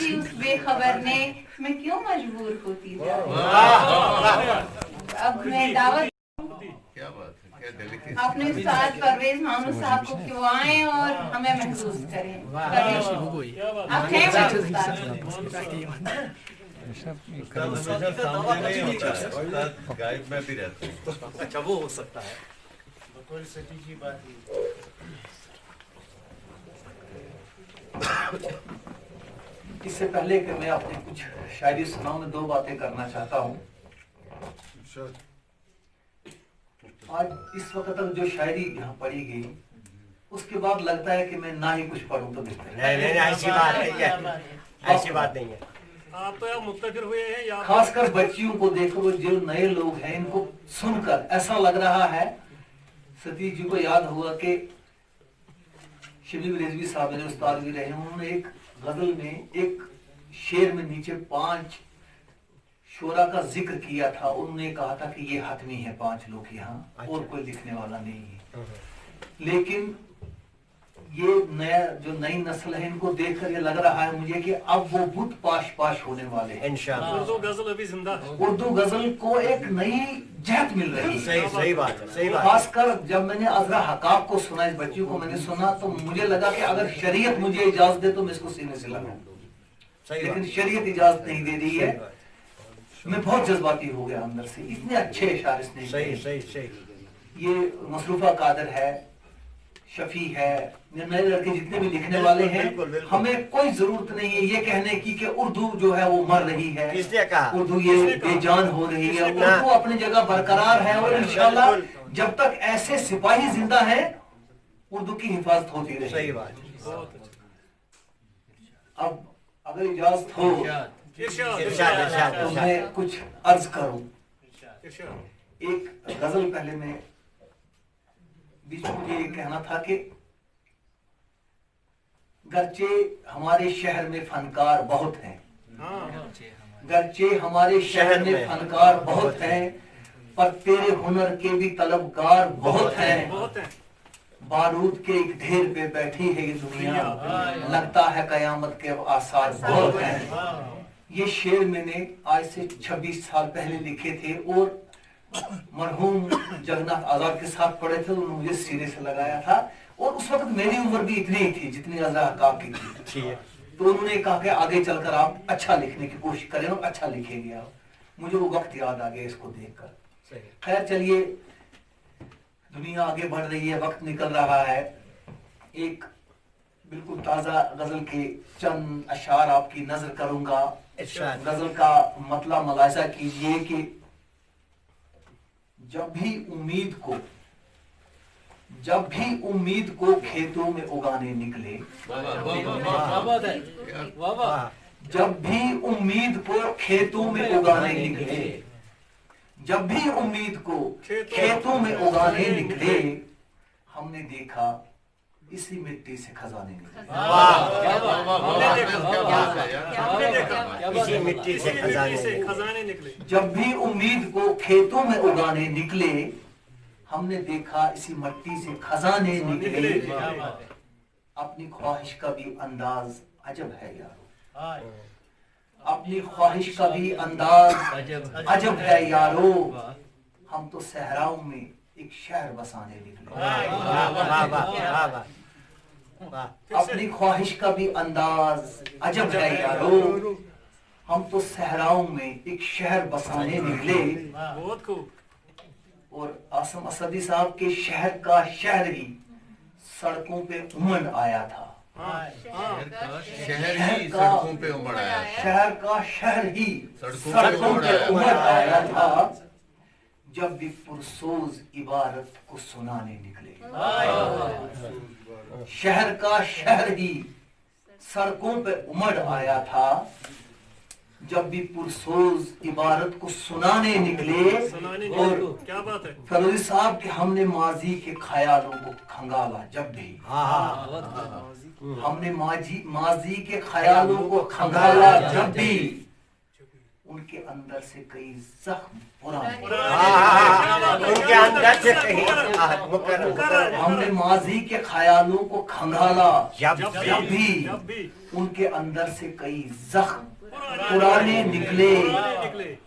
थी उस बेखबर ने, मैं क्यों मजबूर होती जाऊं। अब मैं दावत क्या बात है, क्या डेलिकेसी। अपने साथ परवेज मामू साहब को क्यों आए और हमें महसूस करें। आप हैं गायब में भी रहते हैं। अच्छा वो हो सकता है। सती जी बात इससे पहले कि मैं अपनी कुछ शायरी सुनाऊं, मैं दो बातें करना चाहता हूं। आज इस वक्त तक जो शायरी यहाँ पढ़ी गई, उसके बाद लगता है कि मैं ना ही कुछ पढ़ूं तो बेहतर है। नहीं ऐसी बात नहीं है, ऐसी बात नहीं है। आप तो यार मुक्तदिर हुए हैं या खासकर बच्चियों को देखो, जो नए लोग हैं, इनको सुनकर ऐसा लग रहा है। सतीश जी को याद हुआ कि शिबली रिजवी साहब मेरे उस्ताद भी रहे, उन्होंने एक गजल में एक शेर में नीचे 5 शोरा का जिक्र किया था। उन्होंने कहा था कि ये हतमी है 5 लोग यहाँ, और कोई लिखने वाला नहीं है। लेकिन ये नया जो नई नस्ल है, इनको देखकर ये लग रहा है मुझे कि अब वो बुत पाश होने वाले हैं इंशाअल्लाह। उर्दू गजल अभी जिंदा है। उर्दू गजल को एक नई जहत मिल रही है। सही बात है, सही बात। खासकर जब मैंने अजरा हकाक को सुना, इस बच्चियों को मैंने सुना, तो मुझे लगा कि अगर शरीयत मुझे इजाजत दे तो मैं इसको सीने से लगाऊं, लेकिन शरीयत इजाजत नहीं दे रही है। मैं बहुत जज्बाती हो गया अंदर से, इतने अच्छे इशारे इसने। सही। ये मसरूफा कादर है, शफी है, नए लड़के जितने भी लिखने वाले हैं, हमें कोई जरूरत नहीं है ये कहने की कि उर्दू जो है वो मर रही है, किसने कहा? उर्दू ये बेजान हो रही है। उर्दू अपनी जगह बरकरार है, और इंशाल्लाह जब तक ऐसे सिपाही जिंदा हैं, उर्दू की हिफाजत होती रहेगी। सही बात। अब अगर इजाजत हो तो मैं कुछ अर्ज करूं। एक गजल पहले में बीच में मुझे ये कहना था कि गरचे हमारे शहर में फनकार बहुत हैं, गरचे हमारे शहर में फनकार बहुत हैं, पर तेरे हुनर के भी तलबगार बहुत हैं। बारूद के एक ढेर पे बैठी है ये दुनिया, लगता है कयामत के आसार बहुत हैं। ये शेर मैंने आज से 26 साल पहले लिखे थे, और मरहूम जगन्नाथ आजाद के साथ पढ़े थे, उन्होंने मुझे सीने से लगाया था। और उस वक्त मेरी उम्र भी इतनी ही थी जितनी अजरा हकाक की थी। तो उन्होंने कहा कि आगे चलकर आप अच्छा लिखने की कोशिश करें, और अच्छा लिखेंगे आप। मुझे वो वक्त याद आ गया इसको देखकर। खैर चलिए, दुनिया आगे बढ़ रही है, वक्त निकल रहा है। एक बिल्कुल ताजा गजल के चंद अशार आपकी नजर करूंगा। गजल का मतलब मुलाहिजा कीजिए कि जब भी उम्मीद को खेतों में उगाने निकले, जब भी उम्मीद को खेतों में उगाने निकले, जब भी उम्मीद को खेतों में उगाने निकले, हमने देखा इसी मिट्टी से खजाने निकले। इसी मिट्टी से खजाने निकले। जब भी उम्मीद को खेतों में उगाने निकले, हमने देखा इसी मिट्टी से खजाने निकले। अपनी ख्वाहिश का भी अंदाज अजब है यारो, अपनी ख्वाहिश का भी अंदाज अजब है यारो। हम तो सहराओं में एक शहर बसाने निकले। अपनी ख्वाहिश का भी अंदाज अजब है यारो, हम तो सहराओं में एक शहर बसाने निकले। बहुत खूब। और आसम असदी साहब के शहर का शहर ही सड़कों पे उमड़ आया था। शहर ही सड़कों पे उमड़ आया, शहर का शहर ही सड़कों पे उमड़ आया था, जब भी पुरसोज इबारत को सुनाने निकले। शहर का शहर ही सड़कों पे उमड़ आया था, जब भी पुरसोज इबारत को सुनाने निकले। और क्या बात है फरोजी साहब के हमने माजी के ख्यालों को खंगाला, जब भी हमने माजी के ख्यालों को खंगाला, जब भी उनके अंदर से कई जख्म पुराने, उनके अंदर से कहीं हमने माजी के ख्यालों को खंगाला जब भी उनके अंदर से कई जख्म पुराने निकले।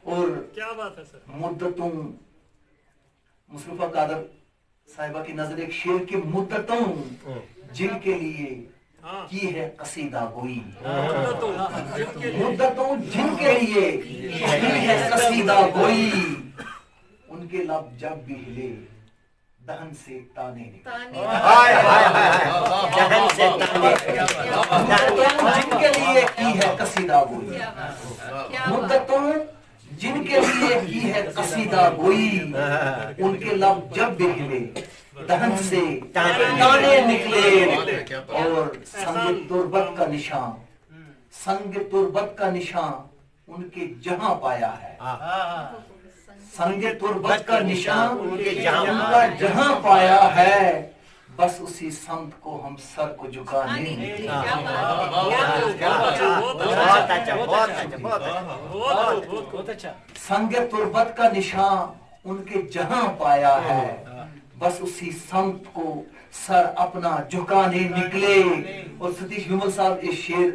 और क्या बात है सर। मुद्दतों, मुस्तफा कादर साहिबा की नजर एक शेर की मुद्दतों जिनके लिए की है कसीदा गोई, मुद्दतों जिनके लिए की है कसीदा गोई, उनके लब जब भी हिले दहन से ताने निकले। जिनके लिए की है कसीदा गोई, मुद्दतों जिनके लिए की है कसीदा गोई, उनके लब जब भी हिले दहन से ताने निकले। और संग तुर्बत का निशान, संग तुर्बत का निशान उनके जहां पाया है, संग तुर्बत का निशान उनका जहां पाया है, बस उसी संत को हम सर को झुकाने निकले। संग तुर्बत का निशान उनके जहां पाया है, बस उसी संत को सर अपना झुकाने निकले। और सतीश विमल साहब, ये शेर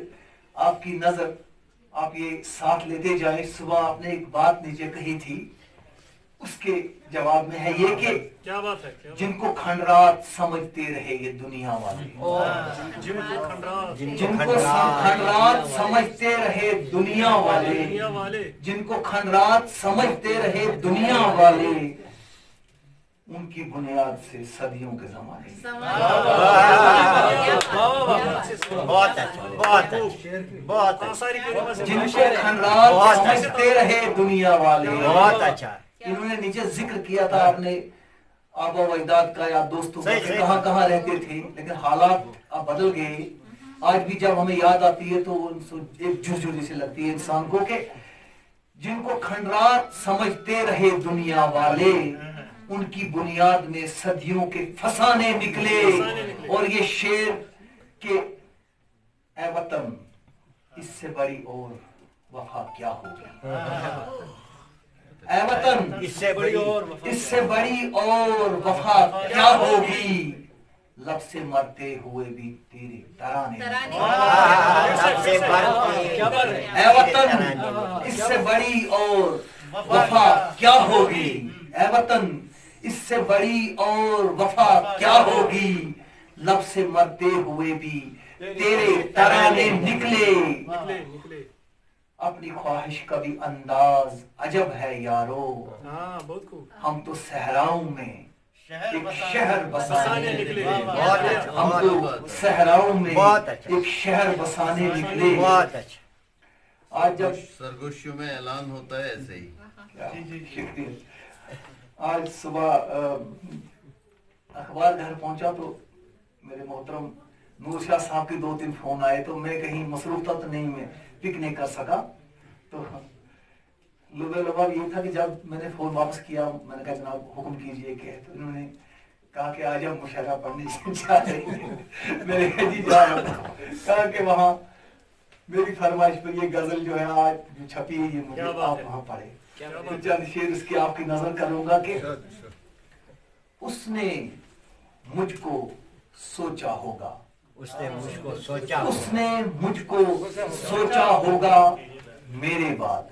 आपकी नजर, आप ये साथ लेते जाए। सुबह आपने एक बात नीचे कही थी, उसके जवाब में है ये कि क्या बात है, जिनको खंडरात समझते रहे ये दुनिया वाले, जिनको खंडरात समझते रहे दुनिया वाले, जिनको खंडरात समझते रहे दुनिया वाले, उनकी बुनियाद से सदियों के जमाने। बहुत अच्छा, बहुत अच्छा। जिनको खंडरात समझते रहे दुनिया वाले, बहुत अच्छा। इन्होंने नीचे जिक्र किया था अपने आबा वजदाद का या दोस्तों का, कहाँ कहाँ रहते थे, लेकिन हालात अब बदल गए। आज भी जब हमें याद आती है तो एक झुरझुरी से लगती है इंसान को कि जिनको खंडरात समझते रहे दुनिया वाले, उनकी बुनियाद में सदियों के फसाने निकले। और ये शेर के ऐ वतन इससे बड़ी और वफा क्या होगी, ऐ वतन इससे बड़ी और वफा क्या होगी, लब से मरते हुए भी तेरे तराने। ऐ वतन इससे बड़ी और वफा क्या होगी, ऐ वतन इससे बड़ी और वफा क्या होगी, लब से मरते हुए भी तेरे तराने निकले। अपनी ख्वाहिश का भी अंदाज अजब है यारो, हम तो सहराओं में एक शहर बसाने निकले। हम तो सहराओं में एक शहर बसाने निकले। आज जब सरगोशियों में ऐलान होता है ऐसे ही। आज सुबह अखबार घर पहुंचा तो मेरे मोहतरम नूर शाह साहब के 2-3 फोन आए, तो मैं कहीं मसरूफ था तो नहीं मैं पिक नहीं कर सका। तो लुबा ये था कि जब मैंने फोन वापस किया, मैंने कहा जनाब हुक्म कीजिए कि, तो इन्होंने कहा कि आज हम मुशायरा पढ़ने जा रहे हैं। मैंने कहा जी जा रहा हूं। कहा कि वहाँ मेरी फरमाइश पर ये गजल जो है आज जो छपी है, ये मुझे आप वहाँ पढ़े। तो चंद शेर उसकी आपकी नजर करूंगा कि उसने मुझको सोचा होगा, उसने मुझको सोचा होगा मेरे बाद,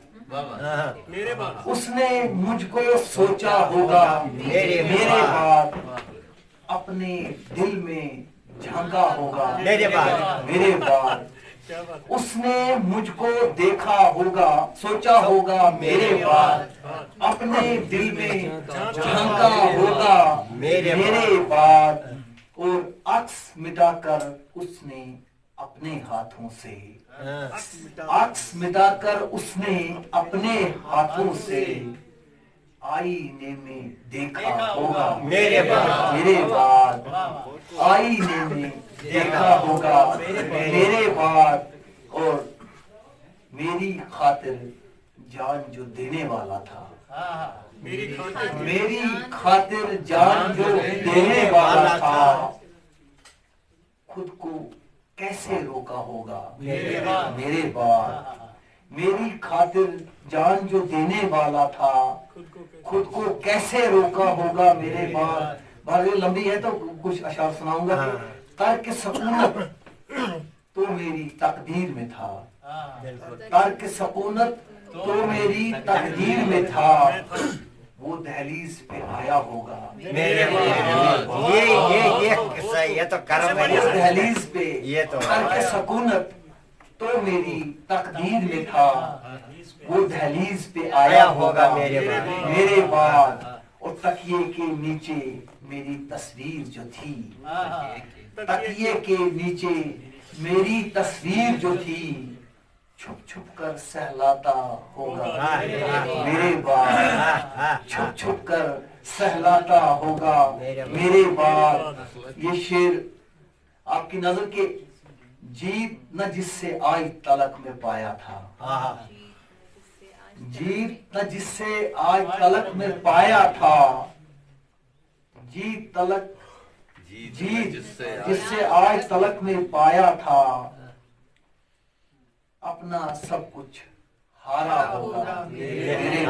उसने मुझको सोचा होगा मेरे बाद, अपने दिल में झांका होगा मेरे बाद, उसने मुझको देखा होगा, सोचा होगा मेरे बाद, अपने दिल में झांका होगा मेरे बाद। और अक्स मिटाकर उसने अपने हाथों से, अक्स मिटाकर उसने अपने हाथों से आईने में देखा होगा मेरे बाद, आईने में देखा होगा मेरे बाद। और मेरी खातिर जान जो देने वाला था, मेरी खातिर जान जो देने वाला था, खुद को कैसे रोका होगा मेरे बाद, मेरी खातिर जान जो देने वाला था, खुद को कैसे रोका होगा मेरे बाद। बात लंबी है तो कुछ अशार सुनाऊंगा। तर्क सकूनत तो मेरी तकदीर में था, तर्क सकूनत तो मेरी तकदीर में था, वो दहलीज पे आया होगा मेरे ये तो कर्म है। इस दहलीज पे ये तो तर्क सकूनत तो मेरी तकदीर में था, वो दहलीज पे आया होगा मेरे बाद। और तकिए के नीचे मेरी तस्वीर जो थी, तकिए के नीचे मेरी तस्वीर जो थी, छुप छुप कर सहलाता होगा मेरे बाद, छुप छुप कर सहलाता होगा मेरे बाद। ये शेर आपकी नजर के जीत न जिससे आज तलक में पाया था, जीत न जिससे आज तलक में पाया था, जीत तलक जीत जिससे आज तलक में पाया था, अपना सब कुछ हारा होगा मेरे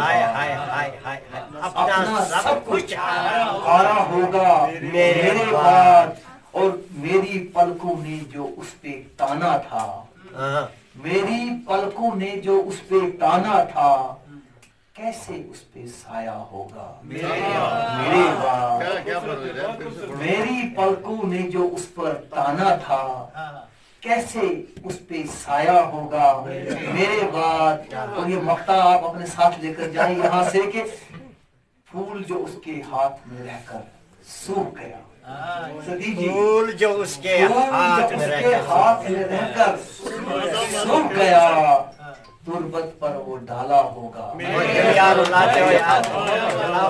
अपना सब कुछ हारा होगा मेरे बाद। और मेरी पलकों ने जो उस पे ताना था, मेरी पलकों ने जो उस पे ताना था, कैसे उस पे साया होगा मेरे बाद। मेरी पलकों ने जो उस पर ताना था, कैसे उस पे साया होगा मेरे बाद। और ये मक्ता आप अपने साथ लेकर जाएं यहाँ से कि फूल जो उसके हाथ में रहकर सूख गया, फूल जो उसके हाथ में रहकर सूख गया, तुरबत पर वो डाला होगा।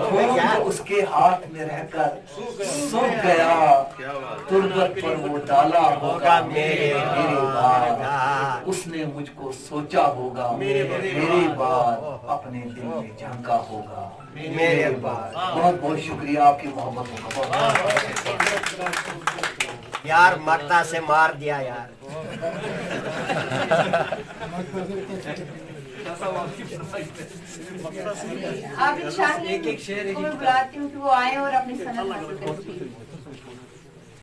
फूल जो उसके हाथ में रहकर सूख गया, तुरबत पर वो डाला होगा मेरे बाद। उसने मुझको सोचा होगा मेरे बाद, अपने दिल में झांका होगा मेरे बाद। बहुत बहुत शुक्रिया आपकी मोहब्बत का। यार मक्ता से मार दिया यार। आप एक शायर को मैं बुलाती हूँ कि वो आए और अपनी सनद हासिल करें।